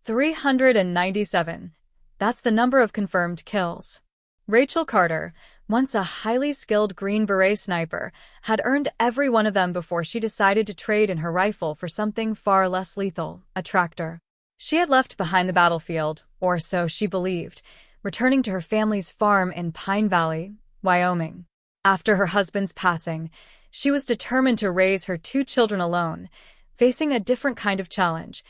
397. That's the number of confirmed kills. Rachel Carter, once a highly skilled Green Beret sniper, had earned every one of them before she decided to trade in her rifle for something far less lethal, a tractor. She had left behind the battlefield, or so she believed, returning to her family's farm in Pine Valley, Wyoming. After her husband's passing, she was determined to raise her 2 children alone, facing a different kind of challenge,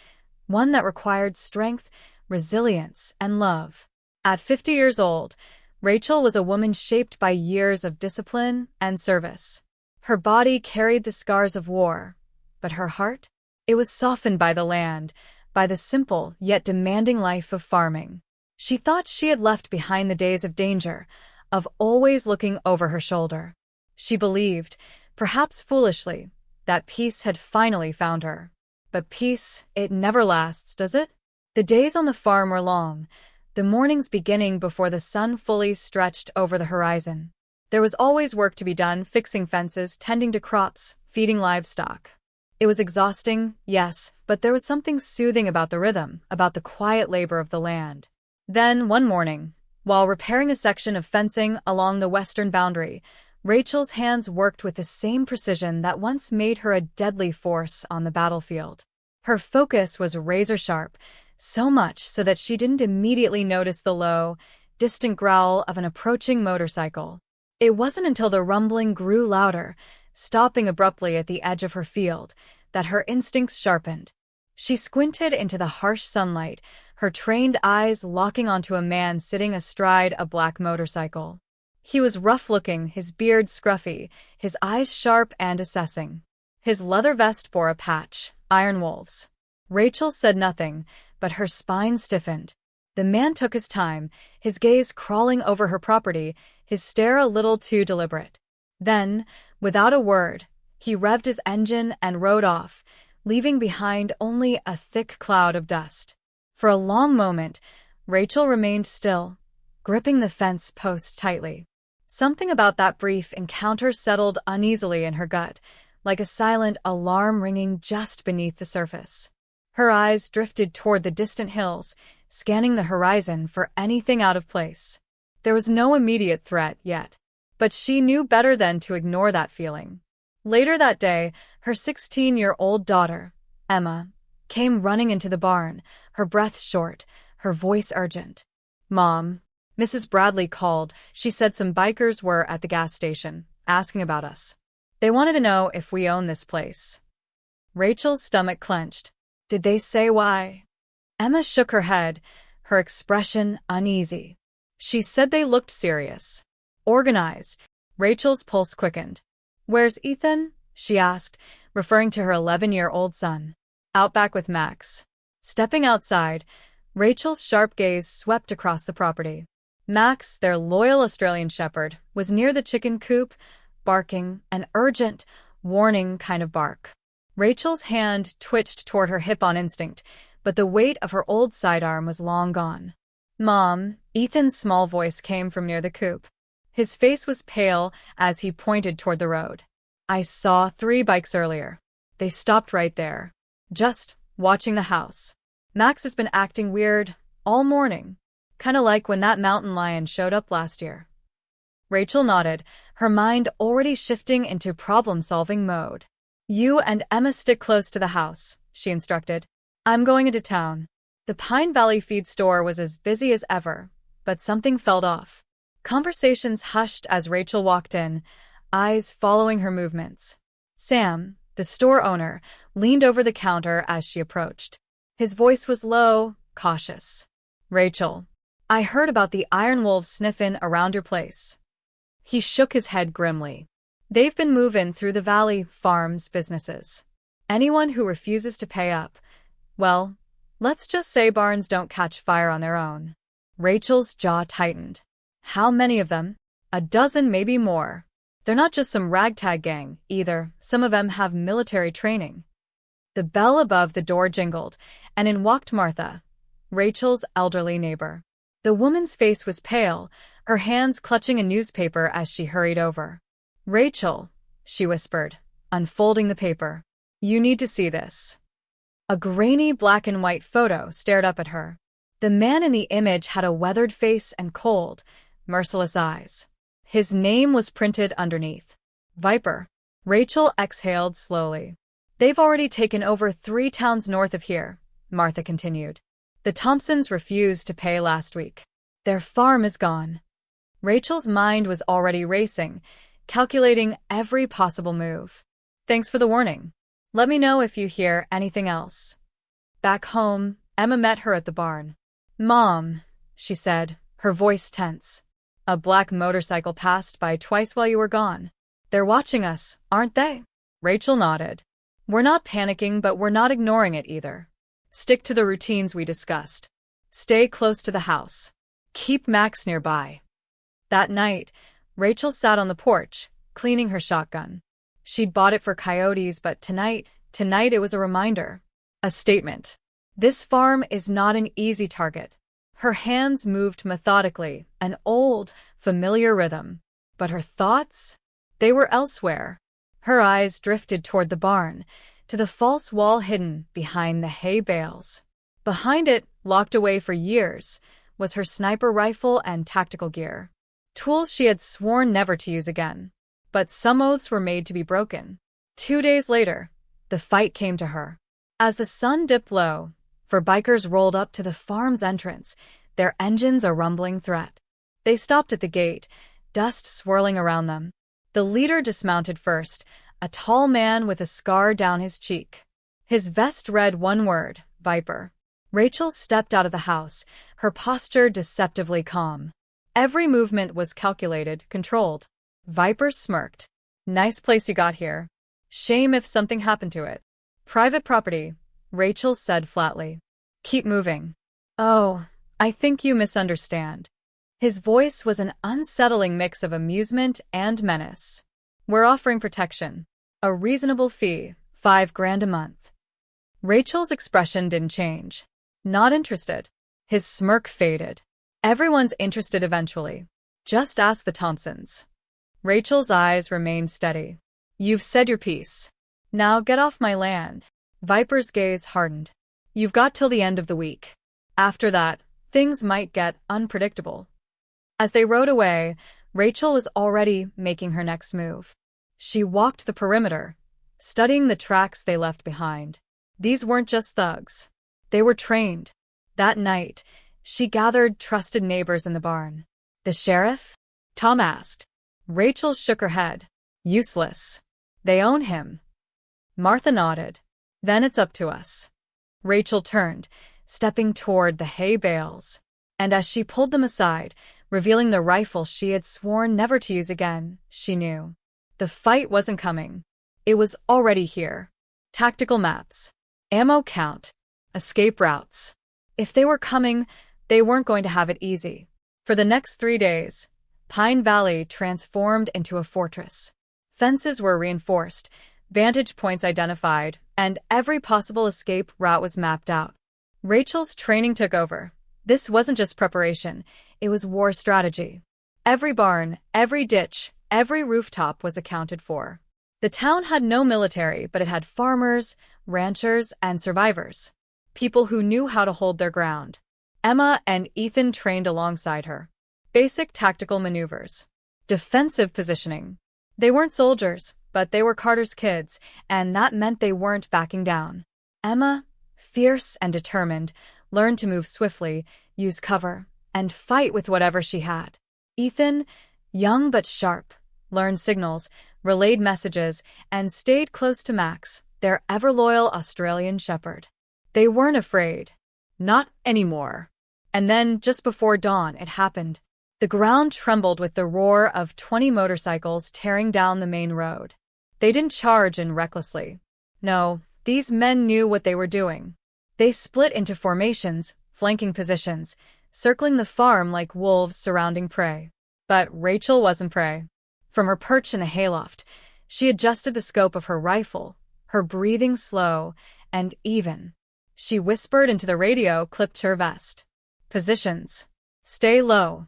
one that required strength, resilience, and love. At 50 years old, Rachel was a woman shaped by years of discipline and service. Her body carried the scars of war, but her heart? It was softened by the land, by the simple yet demanding life of farming. She thought she had left behind the days of danger, of always looking over her shoulder. She believed, perhaps foolishly, that peace had finally found her. But peace, it never lasts, does it? The days on the farm were long, the mornings beginning before the sun fully stretched over the horizon. There was always work to be done, fixing fences, tending to crops, feeding livestock. It was exhausting, yes, but there was something soothing about the rhythm, about the quiet labor of the land. Then, one morning, while repairing a section of fencing along the western boundary, Rachel's hands worked with the same precision that once made her a deadly force on the battlefield. Her focus was razor-sharp, so much so that she didn't immediately notice the low, distant growl of an approaching motorcycle. It wasn't until the rumbling grew louder, stopping abruptly at the edge of her field, that her instincts sharpened. She squinted into the harsh sunlight, her trained eyes locking onto a man sitting astride a black motorcycle. He was rough-looking, his beard scruffy, his eyes sharp and assessing. His leather vest bore a patch, Iron Wolves. Rachel said nothing, but her spine stiffened. The man took his time, his gaze crawling over her property, his stare a little too deliberate. Then, without a word, he revved his engine and rode off, leaving behind only a thick cloud of dust. For a long moment, Rachel remained still, gripping the fence post tightly. Something about that brief encounter settled uneasily in her gut, like a silent alarm ringing just beneath the surface. Her eyes drifted toward the distant hills, scanning the horizon for anything out of place. There was no immediate threat yet, but she knew better than to ignore that feeling. Later that day, her 16-year-old daughter, Emma, came running into the barn, her breath short, her voice urgent. "Mom," Mrs. Bradley called. She said some bikers were at the gas station, asking about us. They wanted to know if we own this place. Rachel's stomach clenched. Did they say why? Emma shook her head, her expression uneasy. She said they looked serious. Organized. Rachel's pulse quickened. "Where's Ethan?" she asked, referring to her 11-year-old son. "Out back with Max." Stepping outside, Rachel's sharp gaze swept across the property. Max, their loyal Australian shepherd, was near the chicken coop, barking, an urgent, warning kind of bark. Rachel's hand twitched toward her hip on instinct, but the weight of her old sidearm was long gone. "Mom," Ethan's small voice came from near the coop. His face was pale as he pointed toward the road. "I saw 3 bikes earlier. They stopped right there. Just watching the house. Max has been acting weird all morning. Kinda like when that mountain lion showed up last year." Rachel nodded, her mind already shifting into problem-solving mode. "You and Emma stick close to the house," she instructed. "I'm going into town." The Pine Valley feed store was as busy as ever, but something felt off. Conversations hushed as Rachel walked in, eyes following her movements. Sam, the store owner, leaned over the counter as she approached. His voice was low, cautious. "Rachel, I heard about the Iron Wolves sniffin' around your place." He shook his head grimly. "They've been moving through the valley, farms, businesses. Anyone who refuses to pay up, well, let's just say barns don't catch fire on their own." Rachel's jaw tightened. How many of them? A dozen, maybe more. They're not just some ragtag gang, either. Some of them have military training. The bell above the door jingled, and in walked Martha, Rachel's elderly neighbor. The woman's face was pale, her hands clutching a newspaper as she hurried over. "Rachel," she whispered, unfolding the paper. "You need to see this." A grainy black and white photo stared up at her. The man in the image had a weathered face and cold, merciless eyes. His name was printed underneath. Viper. Rachel exhaled slowly. They've already taken over 3 towns north of here, Martha continued. The Thompsons refused to pay last week. Their farm is gone. Rachel's mind was already racing, calculating every possible move. Thanks for the warning. Let me know if you hear anything else. Back home, Emma met her at the barn. Mom, she said, her voice tense. A black motorcycle passed by twice while you were gone. They're watching us, aren't they? Rachel nodded. We're not panicking, but we're not ignoring it either. Stick to the routines we discussed. Stay close to the house. Keep Max nearby. That night, Rachel sat on the porch, cleaning her shotgun. She'd bought it for coyotes, but tonight it was a reminder. A statement. This farm is not an easy target. Her hands moved methodically, an old, familiar rhythm. But her thoughts? They were elsewhere. Her eyes drifted toward the barn, to the false wall hidden behind the hay bales. Behind it, locked away for years, was her sniper rifle and tactical gear. Tools she had sworn never to use again. But some oaths were made to be broken. 2 days later, the fight came to her. As the sun dipped low, 4 bikers rolled up to the farm's entrance, their engines a rumbling threat. They stopped at the gate, dust swirling around them. The leader dismounted first, a tall man with a scar down his cheek. His vest read one word, Viper. Rachel stepped out of the house, her posture deceptively calm. Every movement was calculated, controlled. Viper smirked. Nice place you got here. Shame if something happened to it. Private property, Rachel said flatly. Keep moving. Oh, I think you misunderstand. His voice was an unsettling mix of amusement and menace. We're offering protection. A reasonable fee, $5,000 a month. Rachel's expression didn't change. Not interested. His smirk faded. Everyone's interested eventually. Just ask the Thompsons. Rachel's eyes remained steady. You've said your piece. Now get off my land. Viper's gaze hardened. You've got till the end of the week. After that, things might get unpredictable. As they rode away, Rachel was already making her next move. She walked the perimeter, studying the tracks they left behind. These weren't just thugs. They were trained. That night, she gathered trusted neighbors in the barn. The sheriff? Tom asked. Rachel shook her head. Useless. They own him. Martha nodded. Then it's up to us. Rachel turned, stepping toward the hay bales. And as she pulled them aside, revealing the rifle she had sworn never to use again, she knew. The fight wasn't coming. It was already here. Tactical maps. Ammo count. Escape routes. If they were coming, they weren't going to have it easy. For the next 3 days, Pine Valley transformed into a fortress. Fences were reinforced, vantage points identified, and every possible escape route was mapped out. Rachel's training took over. This wasn't just preparation, it was war strategy. Every barn, every ditch, every rooftop was accounted for. The town had no military, but it had farmers, ranchers, and survivors. People who knew how to hold their ground. Emma and Ethan trained alongside her. Basic tactical maneuvers. Defensive positioning. They weren't soldiers, but they were Carter's kids, and that meant they weren't backing down. Emma, fierce and determined, learned to move swiftly, use cover, and fight with whatever she had. Ethan, young but sharp, learned signals, relayed messages, and stayed close to Max, their ever-loyal Australian shepherd. They weren't afraid. Not anymore. And then, just before dawn, it happened. The ground trembled with the roar of 20 motorcycles tearing down the main road. They didn't charge in recklessly. No, these men knew what they were doing. They split into formations, flanking positions, circling the farm like wolves surrounding prey. But Rachel wasn't prey. From her perch in the hayloft, she adjusted the scope of her rifle, her breathing slow and even. She whispered into the radio clipped to her vest. Positions. Stay low.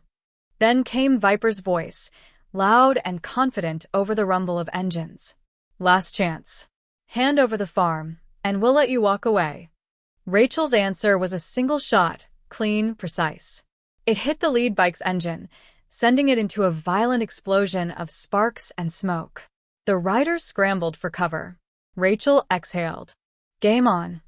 Then came Viper's voice, loud and confident over the rumble of engines. Last chance. Hand over the farm, and we'll let you walk away. Rachel's answer was a single shot, clean, precise. It hit the lead bike's engine, sending it into a violent explosion of sparks and smoke. The riders scrambled for cover. Rachel exhaled. Game on.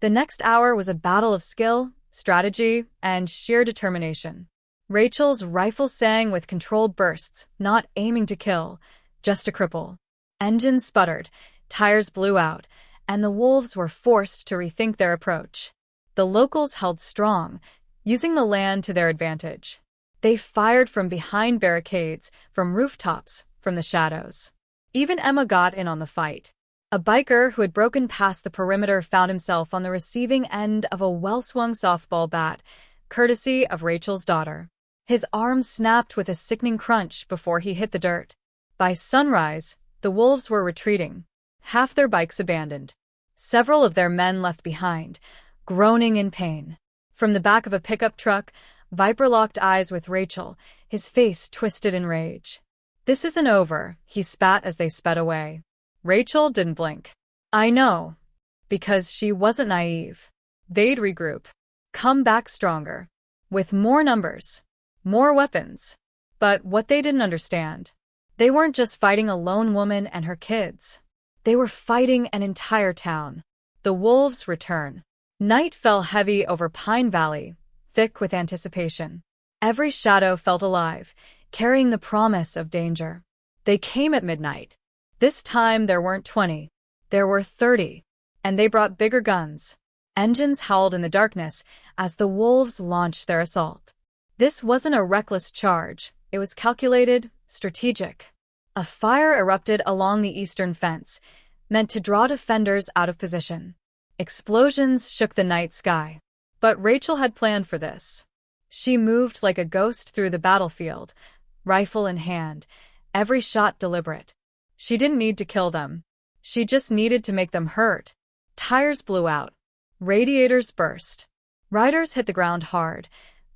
The next hour was a battle of skill, strategy, and sheer determination. Rachel's rifle sang with controlled bursts, not aiming to kill, just to cripple. Engines sputtered, tires blew out, and the wolves were forced to rethink their approach. The locals held strong, using the land to their advantage. They fired from behind barricades, from rooftops, from the shadows. Even Emma got in on the fight. A biker who had broken past the perimeter found himself on the receiving end of a well-swung softball bat, courtesy of Rachel's daughter. His arm snapped with a sickening crunch before he hit the dirt. By sunrise, the wolves were retreating, half their bikes abandoned. Several of their men left behind, groaning in pain. From the back of a pickup truck, Viper locked eyes with Rachel, his face twisted in rage. "This isn't over," he spat as they sped away. Rachel didn't blink. "I know." Because she wasn't naive. They'd regroup. Come back stronger. With more numbers. More weapons. But what they didn't understand, they weren't just fighting a lone woman and her kids. They were fighting an entire town. The wolves' return. Night fell heavy over Pine Valley, thick with anticipation. Every shadow felt alive, carrying the promise of danger. They came at midnight. This time there weren't 20. There were 30. And they brought bigger guns. Engines howled in the darkness as the wolves launched their assault. This wasn't a reckless charge. It was calculated, strategic. A fire erupted along the eastern fence, meant to draw defenders out of position. Explosions shook the night sky. But Rachel had planned for this. She moved like a ghost through the battlefield, rifle in hand, every shot deliberate. She didn't need to kill them. She just needed to make them hurt. Tires blew out. Radiators burst. Riders hit the ground hard,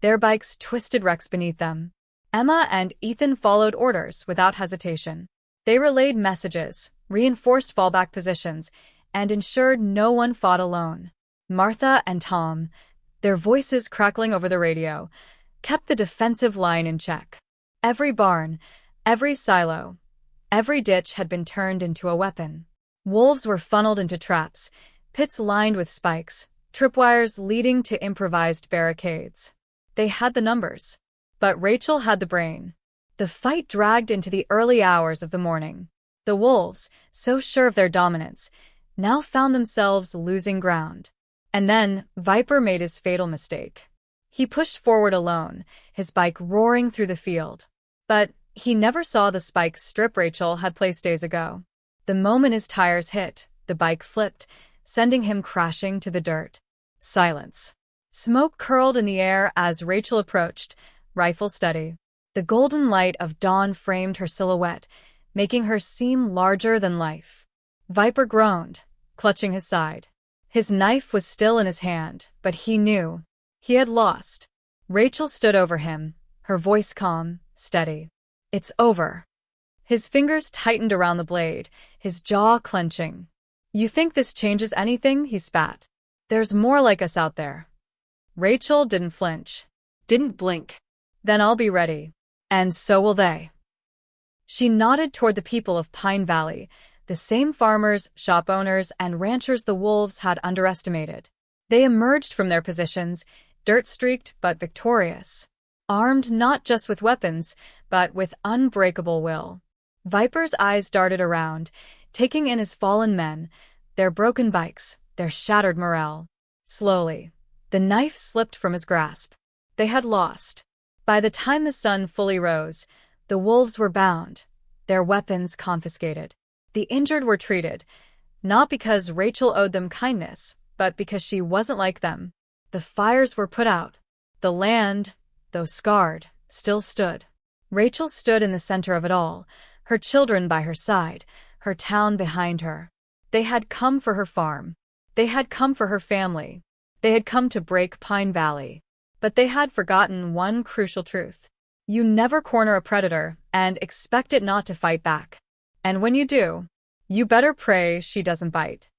their bikes twisted wrecks beneath them. Emma and Ethan followed orders without hesitation. They relayed messages, reinforced fallback positions, and ensured no one fought alone. Martha and Tom, their voices crackling over the radio, kept the defensive line in check. Every barn, every silo, every ditch had been turned into a weapon. Wolves were funneled into traps, pits lined with spikes, tripwires leading to improvised barricades. They had the numbers. But Rachel had the brain. The fight dragged into the early hours of the morning. The wolves, so sure of their dominance, now found themselves losing ground. And then Viper made his fatal mistake. He pushed forward alone, his bike roaring through the field. But he never saw the spike strip Rachel had placed days ago. The moment his tires hit, the bike flipped, sending him crashing to the dirt. Silence. Smoke curled in the air as Rachel approached, rifle steady. The golden light of dawn framed her silhouette, making her seem larger than life. Viper groaned, clutching his side. His knife was still in his hand, but he knew. He had lost. Rachel stood over him, her voice calm, steady. "It's over." His fingers tightened around the blade, his jaw clenching. "You think this changes anything?" he spat. "There's more like us out there." Rachel didn't flinch, didn't blink. "Then I'll be ready. And so will they." She nodded toward the people of Pine Valley, the same farmers, shop owners, and ranchers the wolves had underestimated. They emerged from their positions, dirt-streaked but victorious, armed not just with weapons, but with unbreakable will. Viper's eyes darted around, taking in his fallen men, their broken bikes, their shattered morale. Slowly, the knife slipped from his grasp. They had lost. By the time the sun fully rose, the wolves were bound, their weapons confiscated. The injured were treated, not because Rachel owed them kindness, but because she wasn't like them. The fires were put out. The land, though scarred, still stood. Rachel stood in the center of it all, her children by her side, her town behind her. They had come for her farm. They had come for her family. They had come to break Pine Valley. But they had forgotten one crucial truth. You never corner a predator and expect it not to fight back. And when you do, you better pray she doesn't bite.